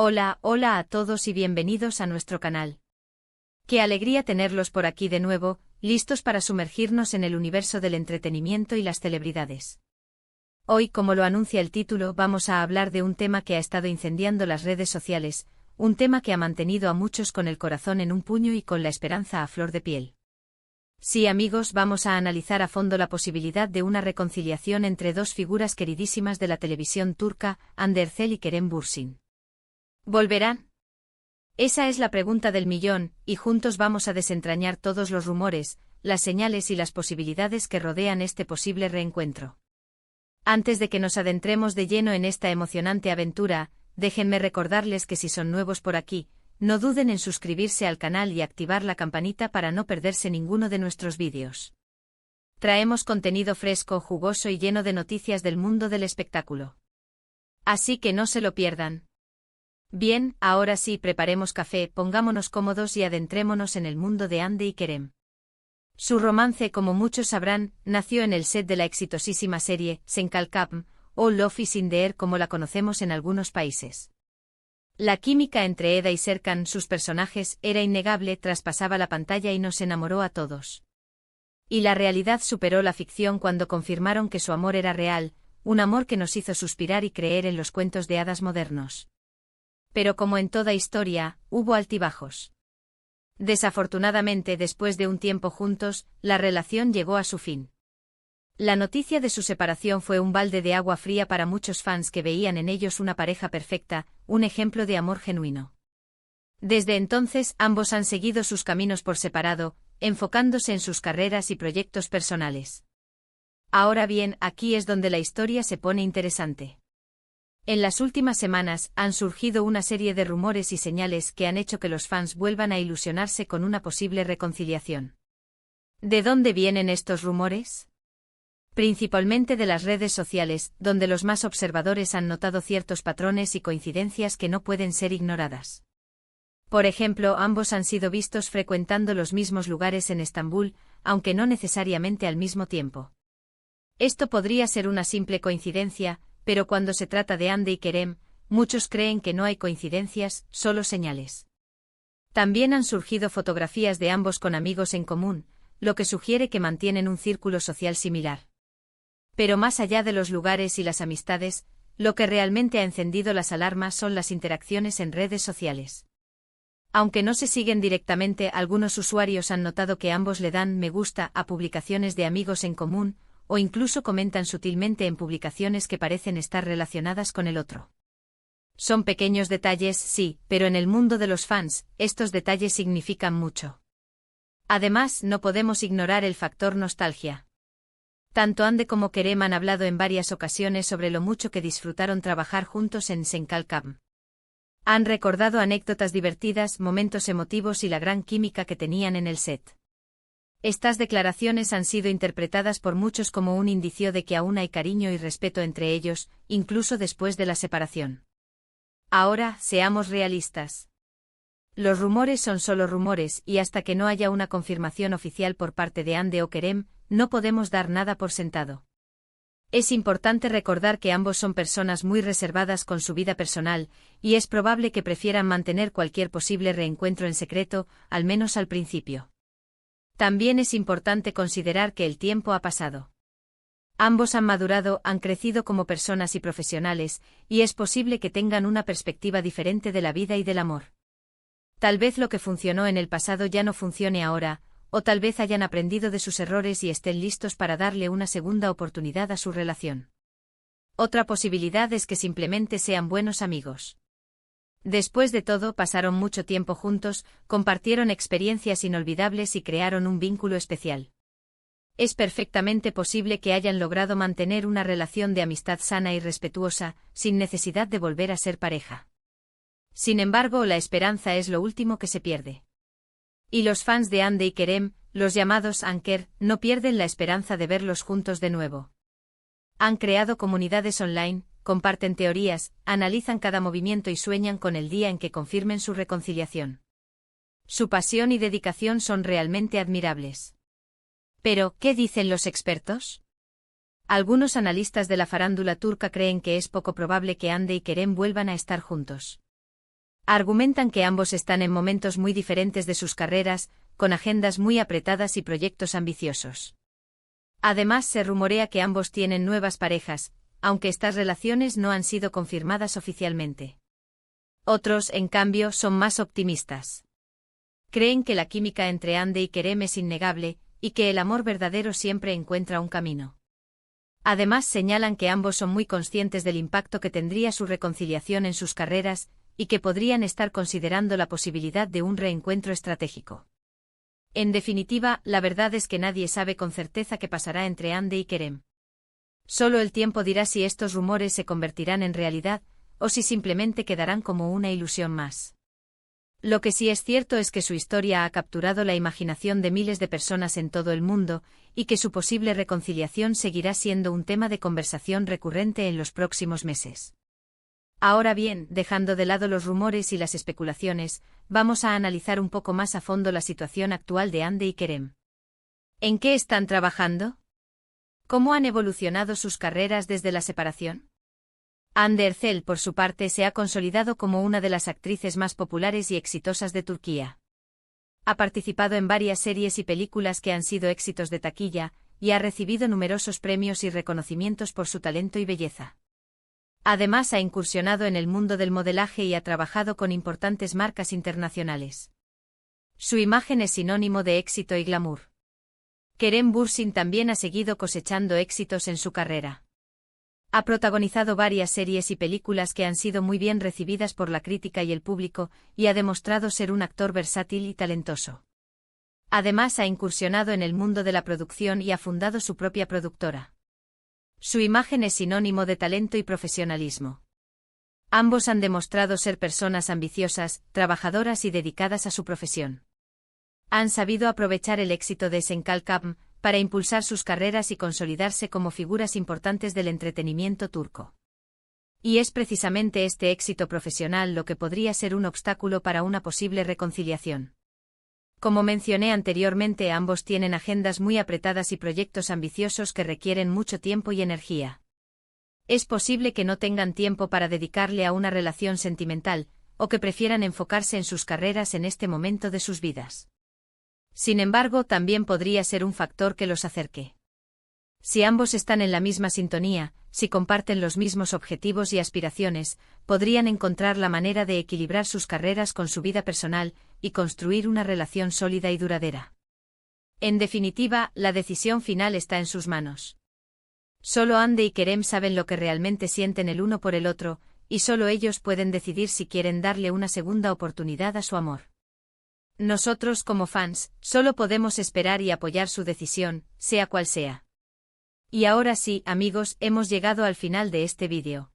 Hola a todos y bienvenidos a nuestro canal. Qué alegría tenerlos por aquí de nuevo, listos para sumergirnos en el universo del entretenimiento y las celebridades. Hoy, como lo anuncia el título, vamos a hablar de un tema que ha estado incendiando las redes sociales, un tema que ha mantenido a muchos con el corazón en un puño y con la esperanza a flor de piel. Sí, amigos, vamos a analizar a fondo la posibilidad de una reconciliación entre dos figuras queridísimas de la televisión turca, Hande Erçel y Kerem Bürsin. ¿Volverán? Esa es la pregunta del millón, y juntos vamos a desentrañar todos los rumores, las señales y las posibilidades que rodean este posible reencuentro. Antes de que nos adentremos de lleno en esta emocionante aventura, déjenme recordarles que si son nuevos por aquí, no duden en suscribirse al canal y activar la campanita para no perderse ninguno de nuestros vídeos. Traemos contenido fresco, jugoso y lleno de noticias del mundo del espectáculo. Así que no se lo pierdan. Bien, ahora sí, preparemos café, pongámonos cómodos y adentrémonos en el mundo de Hande y Kerem. Su romance, como muchos sabrán, nació en el set de la exitosísima serie Senkalkam, o Love is in the Air como la conocemos en algunos países. La química entre Eda y Serkan, sus personajes, era innegable, traspasaba la pantalla y nos enamoró a todos. Y la realidad superó la ficción cuando confirmaron que su amor era real, un amor que nos hizo suspirar y creer en los cuentos de hadas modernos. Pero como en toda historia, hubo altibajos. Desafortunadamente, después de un tiempo juntos, la relación llegó a su fin. La noticia de su separación fue un balde de agua fría para muchos fans que veían en ellos una pareja perfecta, un ejemplo de amor genuino. Desde entonces, ambos han seguido sus caminos por separado, enfocándose en sus carreras y proyectos personales. Ahora bien, aquí es donde la historia se pone interesante. En las últimas semanas han surgido una serie de rumores y señales que han hecho que los fans vuelvan a ilusionarse con una posible reconciliación. ¿De dónde vienen estos rumores? Principalmente de las redes sociales, donde los más observadores han notado ciertos patrones y coincidencias que no pueden ser ignoradas. Por ejemplo, ambos han sido vistos frecuentando los mismos lugares en Estambul, aunque no necesariamente al mismo tiempo. Esto podría ser una simple coincidencia, pero cuando se trata de Hande y Kerem, muchos creen que no hay coincidencias, solo señales. También han surgido fotografías de ambos con amigos en común, lo que sugiere que mantienen un círculo social similar. Pero más allá de los lugares y las amistades, lo que realmente ha encendido las alarmas son las interacciones en redes sociales. Aunque no se siguen directamente, algunos usuarios han notado que ambos le dan me gusta a publicaciones de amigos en común, o incluso comentan sutilmente en publicaciones que parecen estar relacionadas con el otro. Son pequeños detalles, sí, pero en el mundo de los fans, estos detalles significan mucho. Además, no podemos ignorar el factor nostalgia. Tanto Hande como Kerem han hablado en varias ocasiones sobre lo mucho que disfrutaron trabajar juntos en Senkalkam. Han recordado anécdotas divertidas, momentos emotivos y la gran química que tenían en el set. Estas declaraciones han sido interpretadas por muchos como un indicio de que aún hay cariño y respeto entre ellos, incluso después de la separación. Ahora, seamos realistas. Los rumores son solo rumores y hasta que no haya una confirmación oficial por parte de Hande o Kerem, no podemos dar nada por sentado. Es importante recordar que ambos son personas muy reservadas con su vida personal, y es probable que prefieran mantener cualquier posible reencuentro en secreto, al menos al principio. También es importante considerar que el tiempo ha pasado. Ambos han madurado, han crecido como personas y profesionales, y es posible que tengan una perspectiva diferente de la vida y del amor. Tal vez lo que funcionó en el pasado ya no funcione ahora, o tal vez hayan aprendido de sus errores y estén listos para darle una segunda oportunidad a su relación. Otra posibilidad es que simplemente sean buenos amigos. Después de todo, pasaron mucho tiempo juntos, compartieron experiencias inolvidables y crearon un vínculo especial. Es perfectamente posible que hayan logrado mantener una relación de amistad sana y respetuosa, sin necesidad de volver a ser pareja. Sin embargo, la esperanza es lo último que se pierde. Y los fans de Hande y Kerem, los llamados Anker, no pierden la esperanza de verlos juntos de nuevo. Han creado comunidades online, comparten teorías, analizan cada movimiento y sueñan con el día en que confirmen su reconciliación. Su pasión y dedicación son realmente admirables. Pero, ¿qué dicen los expertos? Algunos analistas de la farándula turca creen que es poco probable que Hande y Kerem vuelvan a estar juntos. Argumentan que ambos están en momentos muy diferentes de sus carreras, con agendas muy apretadas y proyectos ambiciosos. Además, se rumorea que ambos tienen nuevas parejas, aunque estas relaciones no han sido confirmadas oficialmente. Otros, en cambio, son más optimistas. Creen que la química entre Hande y Kerem es innegable, y que el amor verdadero siempre encuentra un camino. Además, señalan que ambos son muy conscientes del impacto que tendría su reconciliación en sus carreras, y que podrían estar considerando la posibilidad de un reencuentro estratégico. En definitiva, la verdad es que nadie sabe con certeza qué pasará entre Hande y Kerem. Solo el tiempo dirá si estos rumores se convertirán en realidad, o si simplemente quedarán como una ilusión más. Lo que sí es cierto es que su historia ha capturado la imaginación de miles de personas en todo el mundo, y que su posible reconciliación seguirá siendo un tema de conversación recurrente en los próximos meses. Ahora bien, dejando de lado los rumores y las especulaciones, vamos a analizar un poco más a fondo la situación actual de Hande y Kerem. ¿En qué están trabajando? ¿Cómo han evolucionado sus carreras desde la separación? Hande Erçel, por su parte, se ha consolidado como una de las actrices más populares y exitosas de Turquía. Ha participado en varias series y películas que han sido éxitos de taquilla, y ha recibido numerosos premios y reconocimientos por su talento y belleza. Además, ha incursionado en el mundo del modelaje y ha trabajado con importantes marcas internacionales. Su imagen es sinónimo de éxito y glamour. Kerem Bürsin también ha seguido cosechando éxitos en su carrera. Ha protagonizado varias series y películas que han sido muy bien recibidas por la crítica y el público, y ha demostrado ser un actor versátil y talentoso. Además, ha incursionado en el mundo de la producción y ha fundado su propia productora. Su imagen es sinónimo de talento y profesionalismo. Ambos han demostrado ser personas ambiciosas, trabajadoras y dedicadas a su profesión. Han sabido aprovechar el éxito de Senkalkam para impulsar sus carreras y consolidarse como figuras importantes del entretenimiento turco. Y es precisamente este éxito profesional lo que podría ser un obstáculo para una posible reconciliación. Como mencioné anteriormente, ambos tienen agendas muy apretadas y proyectos ambiciosos que requieren mucho tiempo y energía. Es posible que no tengan tiempo para dedicarle a una relación sentimental, o que prefieran enfocarse en sus carreras en este momento de sus vidas. Sin embargo, también podría ser un factor que los acerque. Si ambos están en la misma sintonía, si comparten los mismos objetivos y aspiraciones, podrían encontrar la manera de equilibrar sus carreras con su vida personal y construir una relación sólida y duradera. En definitiva, la decisión final está en sus manos. Solo Hande y Kerem saben lo que realmente sienten el uno por el otro, y solo ellos pueden decidir si quieren darle una segunda oportunidad a su amor. Nosotros, como fans, solo podemos esperar y apoyar su decisión, sea cual sea. Y ahora sí, amigos, hemos llegado al final de este vídeo.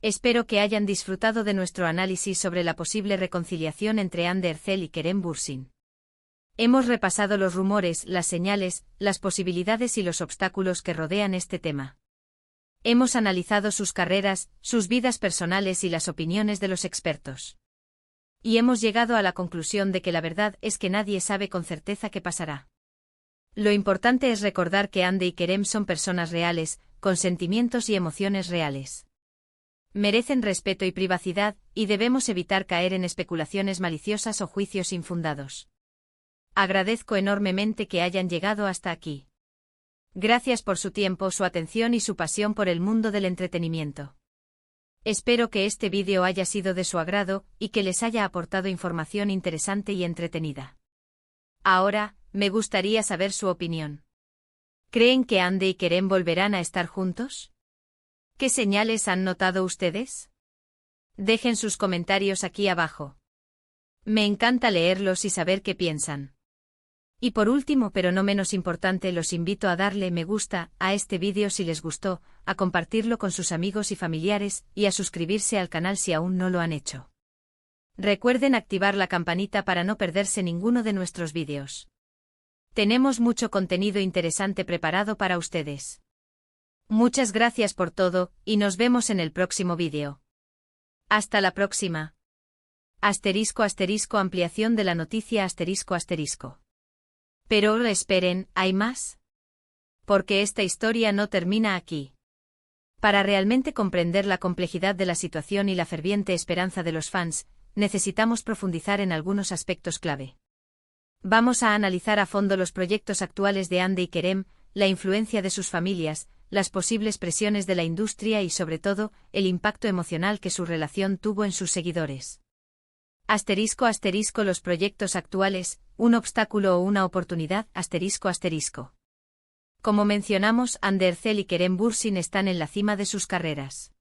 Espero que hayan disfrutado de nuestro análisis sobre la posible reconciliación entre Hande Erçel y Kerem Bürsin. Hemos repasado los rumores, las señales, las posibilidades y los obstáculos que rodean este tema. Hemos analizado sus carreras, sus vidas personales y las opiniones de los expertos. Y hemos llegado a la conclusión de que la verdad es que nadie sabe con certeza qué pasará. Lo importante es recordar que Hande y Kerem son personas reales, con sentimientos y emociones reales. Merecen respeto y privacidad, y debemos evitar caer en especulaciones maliciosas o juicios infundados. Agradezco enormemente que hayan llegado hasta aquí. Gracias por su tiempo, su atención y su pasión por el mundo del entretenimiento. Espero que este vídeo haya sido de su agrado y que les haya aportado información interesante y entretenida. Ahora, me gustaría saber su opinión. ¿Creen que Hande y Kerem volverán a estar juntos? ¿Qué señales han notado ustedes? Dejen sus comentarios aquí abajo. Me encanta leerlos y saber qué piensan. Y por último, pero no menos importante, los invito a darle me gusta a este vídeo si les gustó, a compartirlo con sus amigos y familiares, y a suscribirse al canal si aún no lo han hecho. Recuerden activar la campanita para no perderse ninguno de nuestros vídeos. Tenemos mucho contenido interesante preparado para ustedes. Muchas gracias por todo, y nos vemos en el próximo vídeo. Hasta la próxima. *** ampliación de la noticia ***. Pero esperen, ¿hay más? Porque esta historia no termina aquí. Para realmente comprender la complejidad de la situación y la ferviente esperanza de los fans, necesitamos profundizar en algunos aspectos clave. Vamos a analizar a fondo los proyectos actuales de Hande y Kerem, la influencia de sus familias, las posibles presiones de la industria y sobre todo, el impacto emocional que su relación tuvo en sus seguidores. *** Los proyectos actuales, un obstáculo o una oportunidad. *** Como mencionamos, Hande Erçel y Kerem Bürsin están en la cima de sus carreras.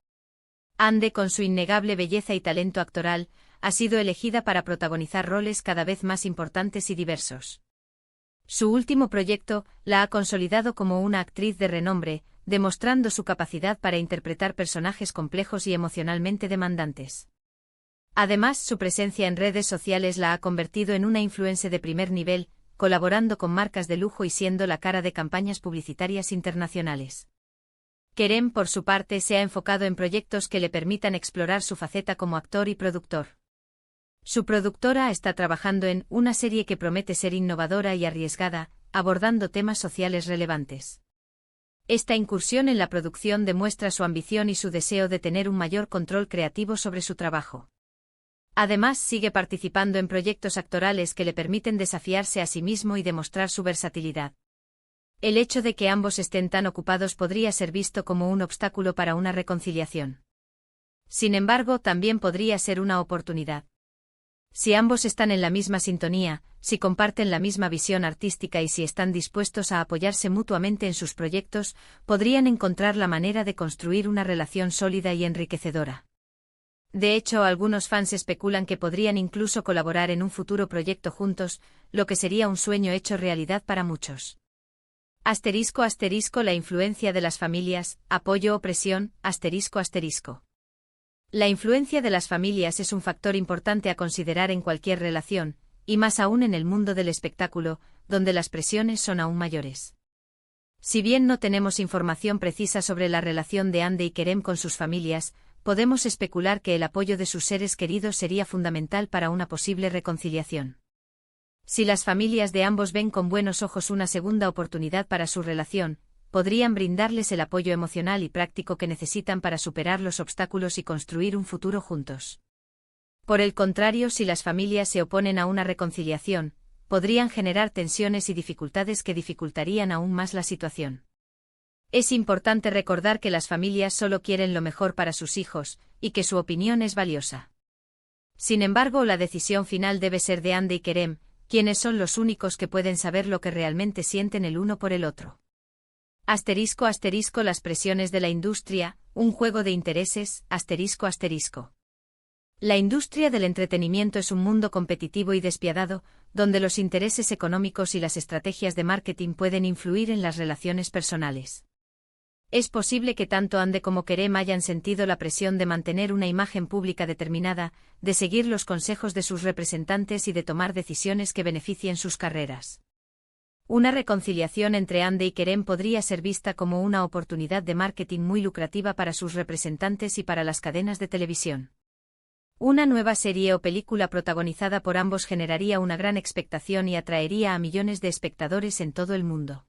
Hande, con su innegable belleza y talento actoral, ha sido elegida para protagonizar roles cada vez más importantes y diversos. Su último proyecto la ha consolidado como una actriz de renombre, demostrando su capacidad para interpretar personajes complejos y emocionalmente demandantes. Además, su presencia en redes sociales la ha convertido en una influencer de primer nivel, colaborando con marcas de lujo y siendo la cara de campañas publicitarias internacionales. Kerem, por su parte, se ha enfocado en proyectos que le permitan explorar su faceta como actor y productor. Su productora está trabajando en una serie que promete ser innovadora y arriesgada, abordando temas sociales relevantes. Esta incursión en la producción demuestra su ambición y su deseo de tener un mayor control creativo sobre su trabajo. Además, sigue participando en proyectos actorales que le permiten desafiarse a sí mismo y demostrar su versatilidad. El hecho de que ambos estén tan ocupados podría ser visto como un obstáculo para una reconciliación. Sin embargo, también podría ser una oportunidad. Si ambos están en la misma sintonía, si comparten la misma visión artística y si están dispuestos a apoyarse mutuamente en sus proyectos, podrían encontrar la manera de construir una relación sólida y enriquecedora. De hecho, algunos fans especulan que podrían incluso colaborar en un futuro proyecto juntos, lo que sería un sueño hecho realidad para muchos. *** La influencia de las familias, apoyo o presión. *** La influencia de las familias es un factor importante a considerar en cualquier relación, y más aún en el mundo del espectáculo, donde las presiones son aún mayores. Si bien no tenemos información precisa sobre la relación de Hande y Kerem con sus familias, podemos especular que el apoyo de sus seres queridos sería fundamental para una posible reconciliación. Si las familias de ambos ven con buenos ojos una segunda oportunidad para su relación, podrían brindarles el apoyo emocional y práctico que necesitan para superar los obstáculos y construir un futuro juntos. Por el contrario, si las familias se oponen a una reconciliación, podrían generar tensiones y dificultades que dificultarían aún más la situación. Es importante recordar que las familias solo quieren lo mejor para sus hijos, y que su opinión es valiosa. Sin embargo, la decisión final debe ser de Hande y Kerem, quienes son los únicos que pueden saber lo que realmente sienten el uno por el otro. *** Las presiones de la industria, un juego de intereses. *** La industria del entretenimiento es un mundo competitivo y despiadado, donde los intereses económicos y las estrategias de marketing pueden influir en las relaciones personales. Es posible que tanto Hande como Kerem hayan sentido la presión de mantener una imagen pública determinada, de seguir los consejos de sus representantes y de tomar decisiones que beneficien sus carreras. Una reconciliación entre Hande y Kerem podría ser vista como una oportunidad de marketing muy lucrativa para sus representantes y para las cadenas de televisión. Una nueva serie o película protagonizada por ambos generaría una gran expectación y atraería a millones de espectadores en todo el mundo.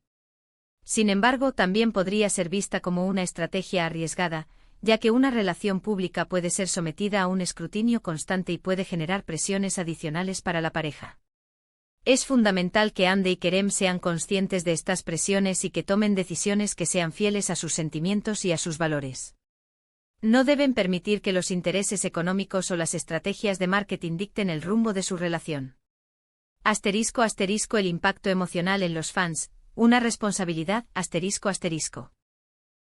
Sin embargo, también podría ser vista como una estrategia arriesgada, ya que una relación pública puede ser sometida a un escrutinio constante y puede generar presiones adicionales para la pareja. Es fundamental que Hande y Kerem sean conscientes de estas presiones y que tomen decisiones que sean fieles a sus sentimientos y a sus valores. No deben permitir que los intereses económicos o las estrategias de marketing dicten el rumbo de su relación. *** El impacto emocional en los fans, una responsabilidad. ***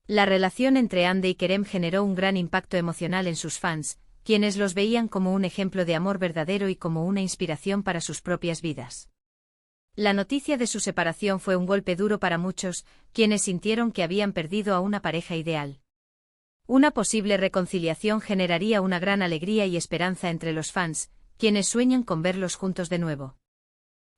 La relación entre Hande y Kerem generó un gran impacto emocional en sus fans, quienes los veían como un ejemplo de amor verdadero y como una inspiración para sus propias vidas. La noticia de su separación fue un golpe duro para muchos, quienes sintieron que habían perdido a una pareja ideal. Una posible reconciliación generaría una gran alegría y esperanza entre los fans, quienes sueñan con verlos juntos de nuevo.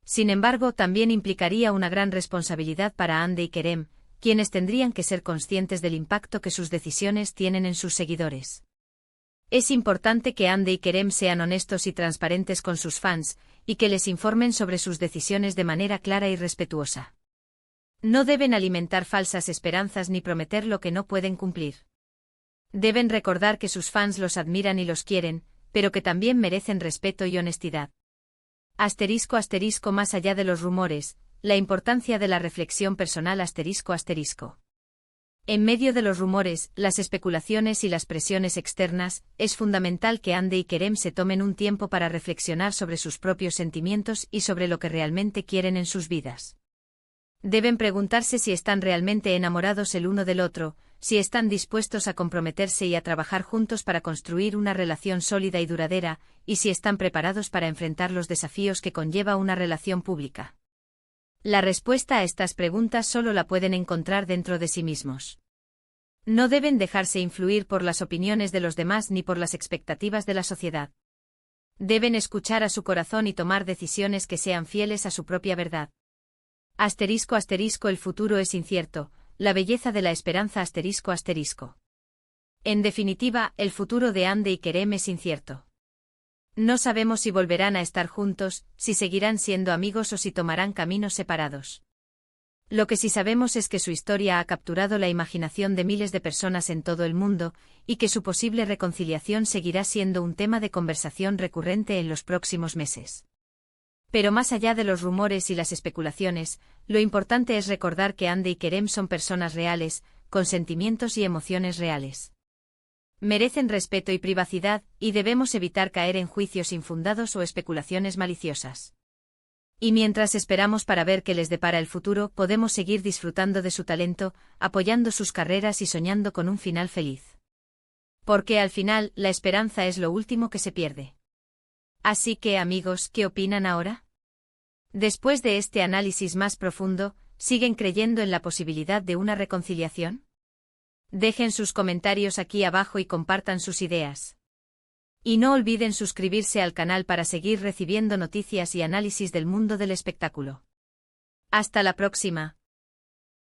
Sin embargo, también implicaría una gran responsabilidad para Hande y Kerem, quienes tendrían que ser conscientes del impacto que sus decisiones tienen en sus seguidores. Es importante que Hande y Kerem sean honestos y transparentes con sus fans, y que les informen sobre sus decisiones de manera clara y respetuosa. No deben alimentar falsas esperanzas ni prometer lo que no pueden cumplir. Deben recordar que sus fans los admiran y los quieren, pero que también merecen respeto y honestidad. Asterisco asterisco más allá de los rumores, la importancia de la reflexión personal asterisco asterisco. En medio de los rumores, las especulaciones y las presiones externas, es fundamental que Hande y Kerem se tomen un tiempo para reflexionar sobre sus propios sentimientos y sobre lo que realmente quieren en sus vidas. Deben preguntarse si están realmente enamorados el uno del otro, si están dispuestos a comprometerse y a trabajar juntos para construir una relación sólida y duradera, y si están preparados para enfrentar los desafíos que conlleva una relación pública. La respuesta a estas preguntas solo la pueden encontrar dentro de sí mismos. No deben dejarse influir por las opiniones de los demás ni por las expectativas de la sociedad. Deben escuchar a su corazón y tomar decisiones que sean fieles a su propia verdad. Asterisco asterisco el futuro es incierto, la belleza de la esperanza asterisco asterisco. En definitiva, el futuro de Hande y Kerem es incierto. No sabemos si volverán a estar juntos, si seguirán siendo amigos o si tomarán caminos separados. Lo que sí sabemos es que su historia ha capturado la imaginación de miles de personas en todo el mundo, y que su posible reconciliación seguirá siendo un tema de conversación recurrente en los próximos meses. Pero más allá de los rumores y las especulaciones, lo importante es recordar que Hande y Kerem son personas reales, con sentimientos y emociones reales. Merecen respeto y privacidad, y debemos evitar caer en juicios infundados o especulaciones maliciosas. Y mientras esperamos para ver qué les depara el futuro, podemos seguir disfrutando de su talento, apoyando sus carreras y soñando con un final feliz. Porque al final, la esperanza es lo último que se pierde. Así que, amigos, ¿qué opinan ahora? Después de este análisis más profundo, ¿siguen creyendo en la posibilidad de una reconciliación? Dejen sus comentarios aquí abajo y compartan sus ideas. Y no olviden suscribirse al canal para seguir recibiendo noticias y análisis del mundo del espectáculo. Hasta la próxima.